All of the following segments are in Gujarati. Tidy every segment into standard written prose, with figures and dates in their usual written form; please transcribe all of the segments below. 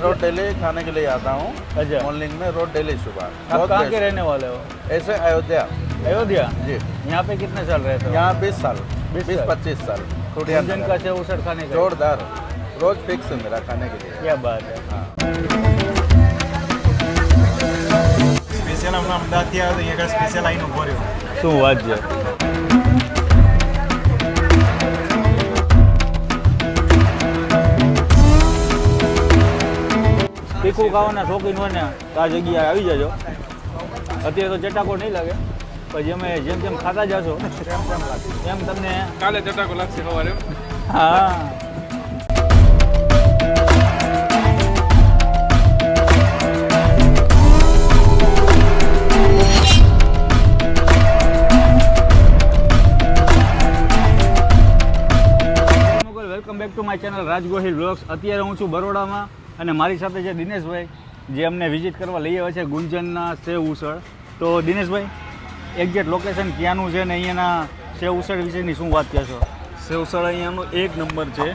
मैं रोज डेली खाने के लिए आता हूँ। अच्छा। मॉर्निंग में रोज डेली सुबह। आप कहाँ के रहने वाले हो? ऐसे अयोध्या अयोध्या। जी। यहाँ पे कितने साल रहते हो? यहाँ 20 साल 20 20-25 साल। गुंजन का सेव उसड़ खाने का जोरदार, रोज फिक्स है मेरा खाने के लिए। क्या बात है। हाँ। સ્પેશિયલ હમણાં અમદાવાદથી આવ્યો તો અહીંયા આગળ સ્પેશિયલ આવીને ઊભો રહ્યો. શું વાત છે. તીખું ખાવાના શોખીન હોય ને તો આ જગ્યાએ આવી જજો. અત્યારે તો ચટાકો નહીં લાગે, પછી અમે જેમ જેમ ખાતા જશો એમ તમને કાલે ચટાકો લાગશે સવારે. હા. Welcome back to my channel Raj Gohil vlogs. અત્યારે હું છું બરોડામાં અને મારી સાથે છે દિનેશભાઈ, જે અમને વિઝિટ કરવા લઈ આવ્યા છે ગુંજનના સેવ ઉસળ. તો દિનેશભાઈ, એક્ઝેક્ટ લોકેશન ક્યાંનું છે ને અહીંયાના સેવ ઉસળ વિશેની શું વાત કહેશો? સેવસળ અહીંયાનો એક નંબર છે,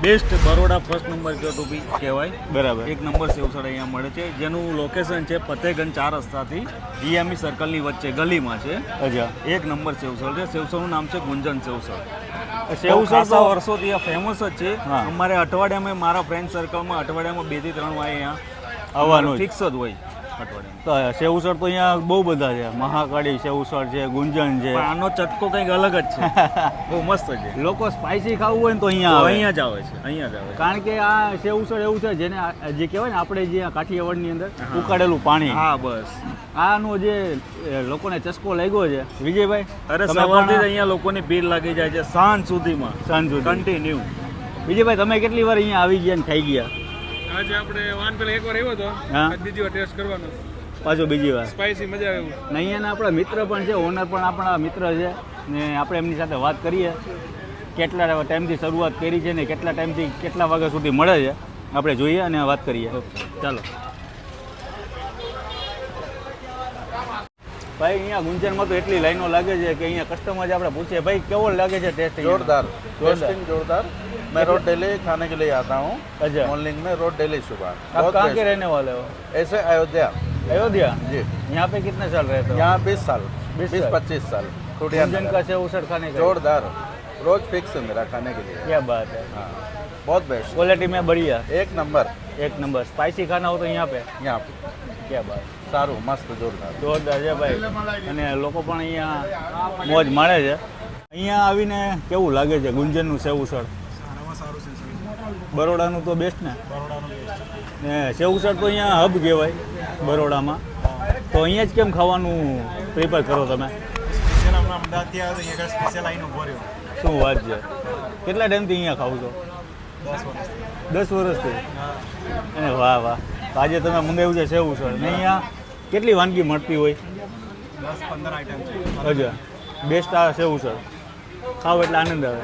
બેસ્ટ બરોડા ફર્સ્ટ નંબર કયો તો બી કહેવાય. બરાબર. એક નંબર સેવસળ અહીંયા મળે છે, જેનું લોકેશન છે ફતેહગંજ 4 રસ્તાથી ડીએમઈ સર્કલની વચ્ચે ગલીમાં છે. અચ્છા. એક નંબર સેવસળ છે. સેવસળનું નામ છે ગુંજન સેવસળ. સેવ ઉસળ ખાસા વર્ષોથી આ ફેમસ જ છે. હા. અમારે અઠવાડિયામાં મારા ફ્રેન્ડ સર્કલમાં અઠવાડિયામાં 2 થી 3 વાર અહીંયા આવવાનું ફિક્સ જ હોય અઠવાડિયામાં. તો સેવ ઉસળ તો અહીંયા બહુ બધા છે. મહાકાળી સેવ ઉસળ છે, ગુંજન છે. પણ આનો ચટકો કંઈક અલગ જ છે. બહુ મસ્ત છે. લોકો સ્પાઇસી ખાવું હોય ને તો તો અહીંયા આવે. અહીંયા જ આવે છે, અહીંયા જ આવે છે. કારણ કે આ સેવ ઉસળ એવું છે જેને જે કહેવાય ને આપણે જે આ કાઠિયાવાડની અંદર ઉકાળેલું પાણી, હા બસ. આનો જે લોકોને ચસ્કો લાગ્યો છે. વિજયભાઈ, અરે તમે સવારથી જ પણ અહીંયા લોકોની ભીડ લાગી જાય છે સાંજ સુધીમાં, સાંજ સુધી. કન્ટિન્યુ. વિજયભાઈ, તમે કેટલી વાર અહીંયા આવી ગયા ને ખાઈ ગયા? આજે આપણે વાન પેલા એકવાર આવ્યો હતો, હા. આજ બીજી વાર ટેસ્ટ કરવાનો. પાછો બીજી વાર. સ્પાઈસી મજા આવે એવું. ને અહીંયાના આપણા મિત્ર પણ છે, ઓનર પણ આપણા મિત્ર છે, ને આપણે એમની સાથે વાત કરીએ કેટલા ટાઈમથી શરૂઆત કરી છે ને કેટલા ટાઈમથી કેટલા વાગ્યા સુધી મળે છે આપણે જોઈએ અને વાત કરીએ. ચાલો ભાઈ, અહીંયા ગુંજનમાં તો એટલી લાઈનો લાગે છે કે અહીંયા કસ્ટમર જ આપણે પૂછીએ, ભાઈ કેવો લાગે છે ટેસ્ટ? जोरदार, टेस्टिंग जोरदार। मैं रोज डेली खाने के लिए आता हूँ। अच्छा। मॉर्निंग में रोज डेली सुबह। आप बहुत कहाँ के best। रहने वाले हो? ऐसे अयोध्या अयोध्या। जी। यहाँ पे कितने साल रहते हो? यहाँ 20 साल 20 साल। 20-25 साल। गुंजन का सेव उसड़ खाने का जोरदार, रोज फिक्स है मेरा खाने के लिए। क्या बात है. हाँ, बहुत बेस्ट, क्वालिटी में बढ़िया, एक नंबर। एक नंबर. स्पाइसी खाना हो तो यहाँ पे यहाँ पे क्या बात. सारू मस्त जोरदार। જોરદાર છે ભાઈ, અને લોકો પણ અહીંયા મોજ માણે છે. અહીંયા આવીને કેવું લાગે છે ગુંજનનું સેવ ઉસળ? સારામાં સારું છે. બરોડાનું તો બેસ્ટ ને. બરોડાનું બેસ્ટ. ને સેવ ઉસળ તો અહીંયા હબ કહેવાય બરોડામાં, તો અહીંયા જ કેમ ખાવાનું પ્રિફર કરો તમે? સ્પેશિયલ હમણાં અમદાવાદથી આવ્યો તો અહીંયા આગળ સ્પેશિયલ આવીને ઊભો રહ્યો. શું વાત છે. કેટલા ટાઈમથી અહીંયા ખાવ છો? 10 વર્ષથી. 10 વર્ષથી. હા. અને વાહ વાહ, તો આજે તમે મંગાવ્યું છે સેવ ઉસળ, ને અહીંયા કેટલી વાનગી મળતી હોય? 10-15 આઈટમ છે. અચ્છા. બેસ્ટ આ સેવ ઉસળ ખાવ એટલે આનંદ આવે.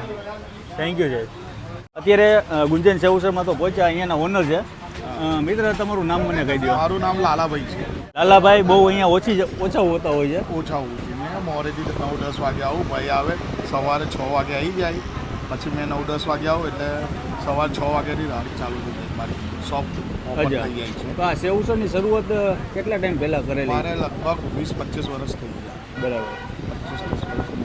થેન્ક યુ છે. અત્યારે ગુંજન સેવ ઉસળમાં તો પહોંચ્યા, અહીંયાના ઓનર છે. મિત્ર, તમારું નામ મને કહી દો. મારું નામ લાલાભાઈ છે. લાલાભાઈ બહુ અહીંયા ઓછા હોતા હોય છે. ઓછા હું છું. મેં મોરેથી 9-10 વાગે આવું, ભાઈ આવે સવારે 6 વાગે આવી જાય, પછી મેં 9-10 વાગે આવું એટલે સવારે 6 વાગ્યાથી રાડી ચાલુ થઈ જાય. મારી શોપ ઓપન થઈ અચ્છા. જાય છે. તો આ સેવ ઉસળની શરૂઆત કેટલા ટાઈમ પહેલાં કરેલી? મારે લગભગ 20-25 વર્ષ થઈ ગયા. બરાબર. 25-30 વર્ષ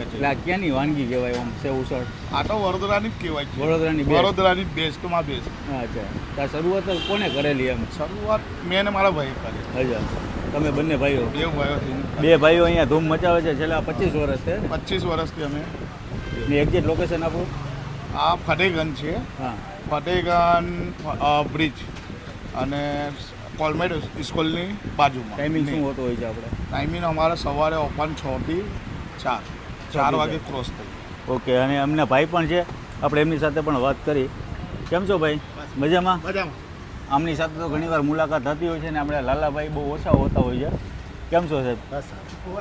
એટલે આ ક્યાંની વાનગી કહેવાય આમ સેવ ઉસળ? આ તો વડોદરાની જ કહેવાય છે. વડોદરાની best. વડોદરાની બેસ્ટમાં બેસ્ટ. અચ્છા. તો આ શરૂઆત કોને કરેલી એમ? શરૂઆત મેં ને મારા ભાઈ કરી. અચ્છા. તમે બંને ભાઈઓ? બે ભાઈઓ થઈને બે ભાઈઓ અહીંયા ધૂમ મચાવે છે છેલ્લા 25 વર્ષ છે. 25 વર્ષથી અમે. ને એક્ઝેક્ટ લોકેશન આપો. આ ફતેહગંજ છે. હા. ફતેહગંજ બ્રિજ અને કોલમેટ સ્કૂલની બાજુમાં. ટાઈમિંગ શું હોતો હોય છે આપણે? ટાઈમિંગ અમારે સવારે ઓપન 6 થી 4 4 વાગે ક્રોસ થઈ. ઓકે. અને અમને ભાઈ પણ છે, આપણે એમની સાથે પણ વાત કરી. કેમ છો ભાઈ? મજામાં? મજામાં. આમની સાથે તો ઘણીવાર મુલાકાત થતી હોય છે ને આપણે લાલાભાઈ બહુ ઓછા હોતા હોય છે. કેમ છો સાહેબ?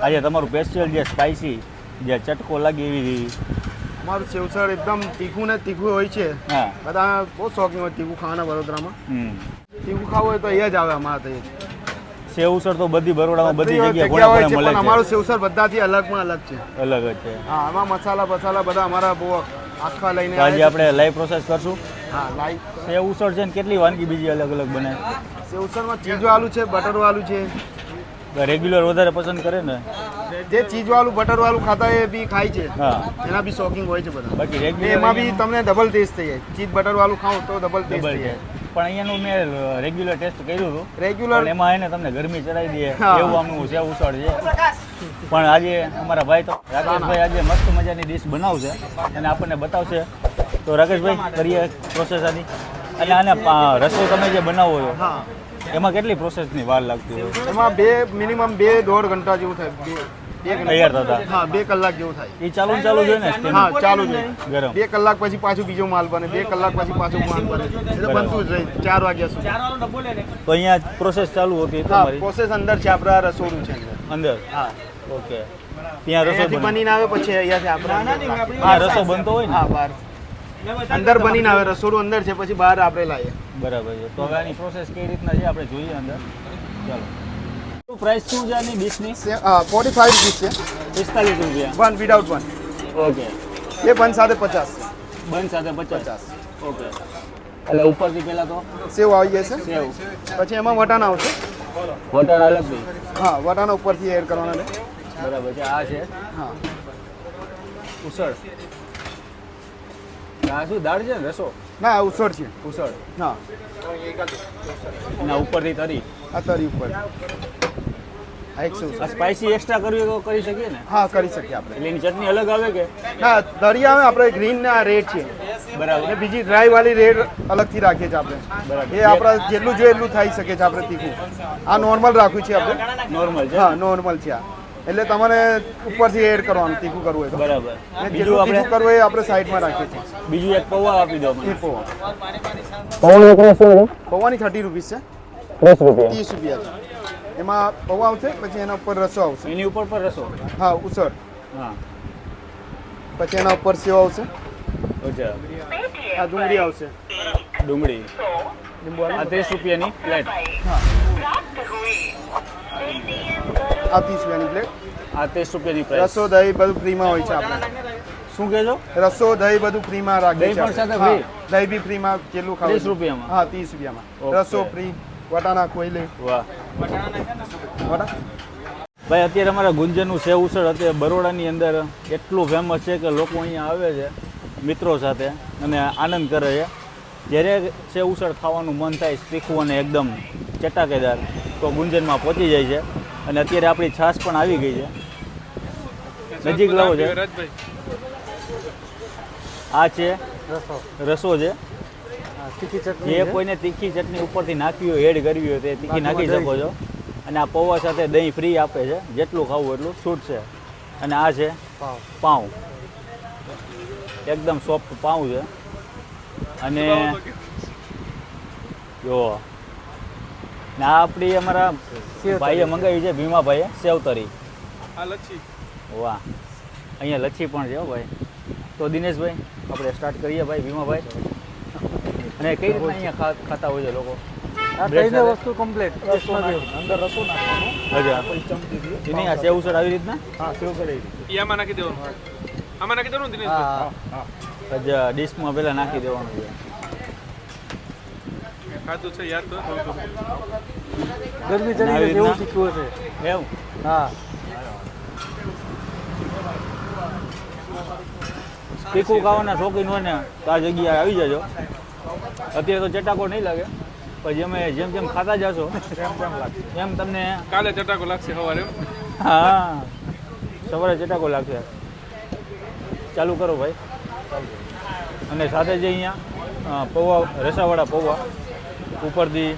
આજે તમારું સ્પેશિયલ જે સ્પાઇસી જે ચટકો લાગે એવી. અમારું સેવસળ એકદમ તીખું ને તીખું હોય છે. હા. બધા બહુ શોખીન હોય તીખું ખાવાના વડોદરામાં. તીખું ખાવું હોય તો અહીંયા જ આવે અમારા ત્યાં. સેવ ઉસળ તો બધી બરોડામાં બધી જગ્યાએ જગ્યા ઘણા હોય છે, મળે પણ છે. અમારું સેવસળ બધાથી અલગમાં અલગ છે. અલગ જ છે. હા, આમાં મસાલા બસાલા બધા અમારા બહુ આખા લઈને તો આજે આવે છે. આપણે લાઈવ પ્રોસેસ કરશું. હા લાઈવ સેવ ઉસળ છે ને કેટલી વાનગી બીજી અલગ અલગ બને? સેવસરમાં ચીઝવાળું છે, બટરવાળું છે. રેગ્યુલર વધારે પસંદ કરે ને? જે ચીઝવાળું બટરવાળું ખાતા હોય એ બી ખાય છે. હા. એના બી શોખીન હોય છે બધા. બાકી ને રેગ્યુલર એમાં બી તમને ડબલ ટેસ્ટ થઈ જાય. ચીઝ બટરવાળું ખાઓ તો ડબલ ટેસ્ટ ડબલ થઈ છે. જાય. પણ અહીંયાનું મેં રેગ્યુલર ટેસ્ટ કર્યું હતું. રેગ્યુલર પણ એમાં એને તમને ગરમી ચડાવી દે હા. એવું આમનું સેવ ઉસળ છે. પણ આજે અમારા ભાઈ તો રાકેશભાઈ આજે મસ્ત મજાની ડિશ બનાવશે અને આપણને બતાવશે. તો રાકેશભાઈ કરીએ પ્રોસેસ આની. અને આને રસોઈ તમે જે બનાવો છો હા એમાં કેટલી પ્રોસેસની વાર લાગતી હોય? એમાં મિનિમમ 2-2.5 ઘંટા જેવું થાય. તૈયાર થતા? હા 2 કલાક જેવું થાય. એ ચાલુ જોઈએ ને steam? હા ચાલુ જ ગરમ 2 કલાક પછી પાછું બીજો માલ બને, 2 કલાક પછી પાછું માલ બને. એટલે બનતું જ રહે 4 વાગ્યા સુધી. તો અહીંયા પ્રોસેસ ચાલુ હતી હા તમારી પ્રોસેસ અંદર છે, આપણા રસોડું છે અંદર. અંદર? હા ઓકે. ત્યાં રસો અહીંયાથી બનીને આવે પછી અહીંયાથી આપણે હા રસો બનતો હોય ને? હા બહાર અંદર બનીને આવે. રસોડું અંદર છે, પછી બહાર આપણે લાવીએ. બરાબર છે. તો હવે આની પ્રોસેસ કઈ રીતના છે આપણે જોઈએ અંદર. ચાલો. શું પ્રાઇસ શું છે આની ડીશની? 45 રૂપીસ છે. 45 રૂપિયા. One without one. ઓકે. એ બન સાથે 50. બંધ સાથે 50. 50. ઓકે. એટલે ઉપરથી પહેલાં તો સેવ આવી જાય છે, સેવ, પછી એમાં વટાણા આવશે. વટાણા અલગથી. હા વટાણા ઉપરથી એડ કરવાના છે. બરાબર છે. આ છે હા ઉસળ. આ શું દાળ છે ને? રસો? ના ઉસળ છે. ઉસળ. હા એના ઉપરથી તરી. આ તરી ઉપર આ 100. આ સ્પાઇસી એક્સ્ટ્રા કરવી હોય તો કરી શકીએ ને? હા કરી શકીએ આપણે. એટલે એની ચટણી અલગ આવે કે? ના તરી આવે આપણે ગ્રીન ને આ રેડ છે. બરાબર. અને બીજી ડ્રાય વાળી રેડ અલગથી રાખીએ છીએ આપણે. બરાબર. એ આપણા જેટલું જોઈએ એટલું થઈ શકે છે આપણે તીખું. આ નોર્મલ રાખ્યું છે આપણે. નોર્મલ છે? હા નોર્મલ છે આ. એટલે તમારે ઉપરથી એડ કરવાનું તીખું કરવું હોય તો. બરાબર. ને બીજું જેટલું આપણે તીખું કરવું હોય એ આપણે સાઈડમાં રાખીએ છીએ. બીજું એક પૌવા આપી દો એ મને. પૌવા પૌવા પૌવાની 30 રૂપીસ છે. 30 રૂપિયા. 30 રૂપિયા છે. એમાં પૌવા આવશે, પછી એના ઉપર રસો આવશે. એની ઉપર પર રસો? હા ઉસળ. હા. પછી એના ઉપર સેવ આવશે. અચ્છા. આ ડુંગળી આવશે. ડુંગળી. લીંબુ આ 30 રૂપિયાની પ્લેટ. આ 30 રૂપિયાની પ્લેટ. આ 30 રૂપિયાની પ્રાઇસ. રસો દહીં બધું ફ્રીમાં હોય છે આપણે. શું કહેજો? રસો દહીં બધું ફ્રીમાં રાખીએ દહીં છીએ પણ સાથે આપણે. free? હા, દહીં બી ફ્રીમાં જેટલું ખાવું 30 રૂપિયામાં? હા 30 રૂપિયામાં. ઓકે. રસો ફ્રી, વટાણા કોઈલે વાહ. વટા. ભાઈ અત્યારે અમારા ગુંજનનું સેવ ઉસળ અત્યારે બરોડાની અંદર એટલું ફેમસ છે કે લોકો અહીંયા આવે છે મિત્રો સાથે અને આનંદ કરે છે. જ્યારે સેવ ઉસળ ખાવાનું મન થાય તીખું અને એકદમ ચટાકેદાર તો ગુંજનમાં પહોંચી જાય છે. અને અત્યારે આપણી છાશ પણ આવી ગઈ છે. નજીક લાવો છે. રાજભાઈ આ છે રસો છે. તીખી ચટણી જે કોઈને તીખી ચટણી ઉપરથી નાખવી હોય એડ કરવી હોય તે તીખી નાખી શકો છો. અને આ પૌવા સાથે દહીં ફ્રી આપે છે, જેટલું ખાવું એટલું છૂટ છે. અને આ છે પાઉં, એકદમ સોફ્ટ પાઉં છે. અને જો ને આ આપણી અમારા ભાઈએ મંગાવી છે, ભીમાભાઈએ સેવતરી. આ લચ્છી. વાહ. અહીંયા લચ્છી પણ છે હો ભાઈ. તો દિનેશભાઈ આપણે સ્ટાર્ટ કરીએ ભાઈ. ભીમાભાઈ અને કઈ રીતના અહીંયા ખાતા હોય છે લોકો? આ બ્રેડ ત્રણેય સાથે? વસ્તુ કમ્પ્લીટ. અંદર રસો નાખવાનો. અચ્છા. ચમચી દઈએ. એની આ સેવ ઉસળ આવી રીતના? હા સેવ કરી. ઈ આમાં નાખી દેવાનું. આમાં નાખી દેવાનું દિનેશ. હા અચ્છા, ડીશમાં પહેલાં નાખી દેવાનું છે. ખાધું છે યાદ તો. ગરમી ચડી ગઈ છે, એવું તીખું હશે. એવું? હા તીખું ખાવાના શોખીન હોય ને તો આ જગ્યાએ આવી જજો. અત્યારે તો ચટાકો નહીં લાગે, પણ જેમ જેમ ખાતા જશો એમ તમને કાલે ચટાકો લાગશે સવારે. હા સવારે ચટાકો લાગશે. ચાલુ કરો ભાઈ. અને સાથે જે અહીંયા પૌવા, રસાવાળા પૌવા, ઉપરથી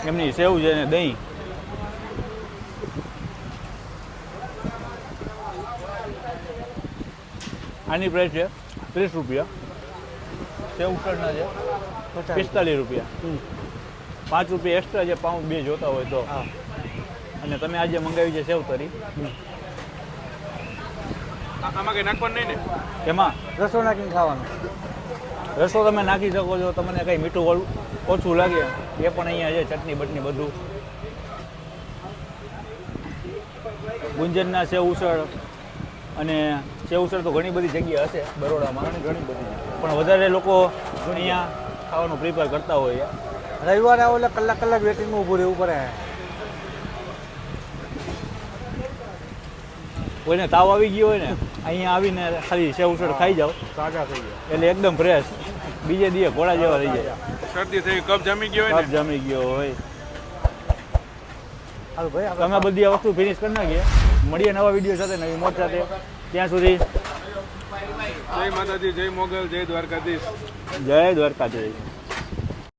એમની સેવ છે ને દહીં. આની પ્રાઇસ છે 30 રૂપિયા. સેવ ઉસળના છે 45 રૂપિયા. 5 રૂપિયા એક્સ્ટ્રા છે પાઉં બે જોતા હોય તો. અને તમે આજે મંગાવી છે સેવ તરી, આમાં કઈ નાખવાનું નહીં ને? એમાં રસો નાખીને ખાવાનું. રસો તમે નાખી શકો છો. તમને કંઈ મીઠું વાળું ઓછું લાગે એ પણ અહીંયા છે, ચટણી બટણી બધું. ગુંજનના સેવ ઉસળ અને સેવસર તો ઘણી બધી જગ્યા હશે બરોડામાં, ઘણી બધી, પણ વધારે લોકો અહીંયા ખાવાનું પ્રિપેર કરતા હોય. રવિવારે આવો એટલે કલાક વેટિંગમાં ઊભું રહેવું પડે. કોઈને તાવ આવી ગયો હોય ને અહીંયા આવીને ખાલી સેવસર ખાઈ જાઓ તાજા થઈ ગયા. એટલે એકદમ ફ્રેશ, બીજે દીએ ઘોડા જેવા રહી જાય. શરદી થઈ કપ જામી ગયો હોય કપ ને જામી ગયો હોય. હાલ ભાઈ આપણે તમે બધી આ વસ્તુ ફિનિશ કરી નાખીએ. મળીએ નવા વિડીયો સાથે, નવી મોજ સાથે. ત્યાં સુધી જય માતાજી, જય મોગલ, જય દ્વારકાધીશ. જય દ્વારકાધીશ.